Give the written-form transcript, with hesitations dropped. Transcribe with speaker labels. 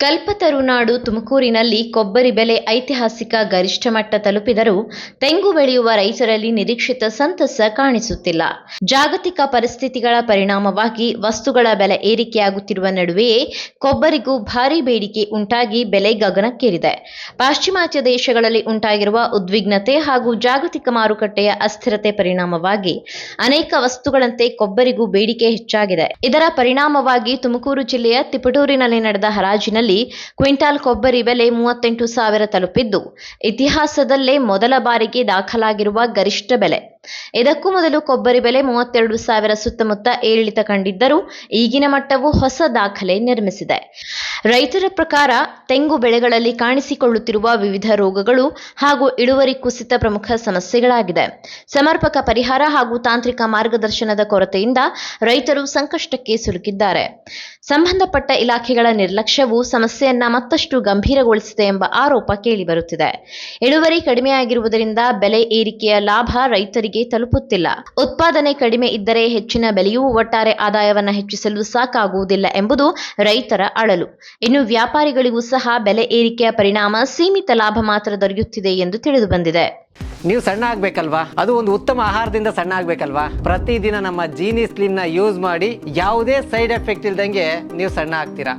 Speaker 1: ಕಲ್ಪತರುನಾಡು ತುಮಕೂರಿನಲ್ಲಿ ಕೊಬ್ಬರಿ ಬೆಲೆ ಐತಿಹಾಸಿಕ ಗರಿಷ್ಠ ಮಟ್ಟ ತಲುಪಿದರೂ ತೆಂಗು ಬೆಳೆಯುವ ರೈತರಲ್ಲಿ ನಿರೀಕ್ಷಿತ ಸಂತಸ ಕಾಣಿಸುತ್ತಿಲ್ಲ. ಜಾಗತಿಕ ಪರಿಸ್ಥಿತಿಗಳ ಪರಿಣಾಮವಾಗಿ ವಸ್ತುಗಳ ಬೆಲೆ ಏರಿಕೆಯಾಗುತ್ತಿರುವ ನಡುವೆಯೇ ಕೊಬ್ಬರಿಗೂ ಭಾರೀ ಬೇಡಿಕೆ ಉಂಟಾಗಿ ಬೆಲೆ ಗಗನಕ್ಕೇರಿದೆ. ಪಾಶ್ಚಿಮಾತ್ಯ ದೇಶಗಳಲ್ಲಿ ಉಂಟಾಗಿರುವ ಉದ್ವಿಗ್ನತೆ ಹಾಗೂ ಜಾಗತಿಕ ಮಾರುಕಟ್ಟೆಯ ಅಸ್ಥಿರತೆ ಪರಿಣಾಮವಾಗಿ ಅನೇಕ ವಸ್ತುಗಳಂತೆ ಕೊಬ್ಬರಿಗೂ ಬೇಡಿಕೆ ಹೆಚ್ಚಾಗಿದೆ. ಇದರ ಪರಿಣಾಮವಾಗಿ ತುಮಕೂರು ಜಿಲ್ಲೆಯ ತಿಪಟೂರಿನಲ್ಲಿ ನಡೆದ ಹರಾಜಿನಲ್ಲಿ ಕ್ವಿಂಟಾಲ್ ಕೊಬ್ಬರಿ ಬೆಲೆ 38,000 ತಲುಪಿದ್ದು ಇತಿಹಾಸದಲ್ಲೇ ಮೊದಲ ಬಾರಿಗೆ ದಾಖಲಾಗಿರುವ ಗರಿಷ್ಠ ಬೆಲೆ. ಇದಕ್ಕೂ ಮೊದಲು ಕೊಬ್ಬರಿ ಬೆಲೆ 32,000 ಸುತ್ತಮುತ್ತ ಏರಿಳಿತ ಕಂಡಿದ್ದರೂ ಈಗಿನ ಮಟ್ಟವು ಹೊಸ ದಾಖಲೆ ನಿರ್ಮಿಸಿದೆ. ರೈತರ ಪ್ರಕಾರ ತೆಂಗು ಬೆಳೆಗಳಲ್ಲಿ ಕಾಣಿಸಿಕೊಳ್ಳುತ್ತಿರುವ ವಿವಿಧ ರೋಗಗಳು ಹಾಗೂ ಇಳುವರಿ ಕುಸಿತ ಪ್ರಮುಖ ಸಮಸ್ಯೆಗಳಾಗಿದೆ. ಸಮರ್ಪಕ ಪರಿಹಾರ ಹಾಗೂ ತಾಂತ್ರಿಕ ಮಾರ್ಗದರ್ಶನದ ಕೊರತೆಯಿಂದ ರೈತರು ಸಂಕಷ್ಟಕ್ಕೆ ಸಿಲುಕಿದ್ದಾರೆ. ಸಂಬಂಧಪಟ್ಟ ಇಲಾಖೆಗಳ ನಿರ್ಲಕ್ಷ್ಯವು ಸಮಸ್ಯೆಯನ್ನ ಮತ್ತಷ್ಟು ಗಂಭೀರಗೊಳಿಸಿದೆ ಎಂಬ ಆರೋಪ ಕೇಳಿಬರುತ್ತಿದೆ. ಇಳುವರಿ ಕಡಿಮೆಯಾಗಿರುವುದರಿಂದ ಬೆಲೆ ಏರಿಕೆಯ ಲಾಭ ರೈತರಿಗೆ ತಲುಪುತ್ತಿಲ್ಲ. ಉತ್ಪಾದನೆ ಕಡಿಮೆ ಇದ್ದರೆ ಹೆಚ್ಚಿನ ಬೆಲೆಯೂ ಒಟ್ಟಾರೆ ಆದಾಯವನ್ನು ಹೆಚ್ಚಿಸಲು ಸಾಕಾಗುವುದಿಲ್ಲ ಎಂಬುದು ರೈತರ ಅಳಲು. ಇನ್ನು ವ್ಯಾಪಾರಿಗಳಿಗೂ ಸಹ ಬೆಲೆ ಏರಿಕೆಯ ಪರಿಣಾಮ ಸೀಮಿತ ಲಾಭ ಮಾತ್ರ ದೊರೆಯುತ್ತಿದೆ ಎಂದು ತಿಳಿದುಬಂದಿದೆ.
Speaker 2: ನೀವು ಸಣ್ಣ ಆಗ್ಬೇಕಲ್ವಾ? ಅದು ಒಂದು ಉತ್ತಮ ಆಹಾರದಿಂದ ಸಣ್ಣ ಆಗ್ಬೇಕಲ್ವಾ? ಪ್ರತಿದಿನ ನಮ್ಮ ಜೀನಿ ಸ್ಲಿಮ್ ನ ಯೂಸ್ ಮಾಡಿ ಯಾವುದೇ ಸೈಡ್ ಎಫೆಕ್ಟ್ ಇಲ್ದಂಗೆ ನೀವು ಸಣ್ಣ ಆಗ್ತೀರಾ.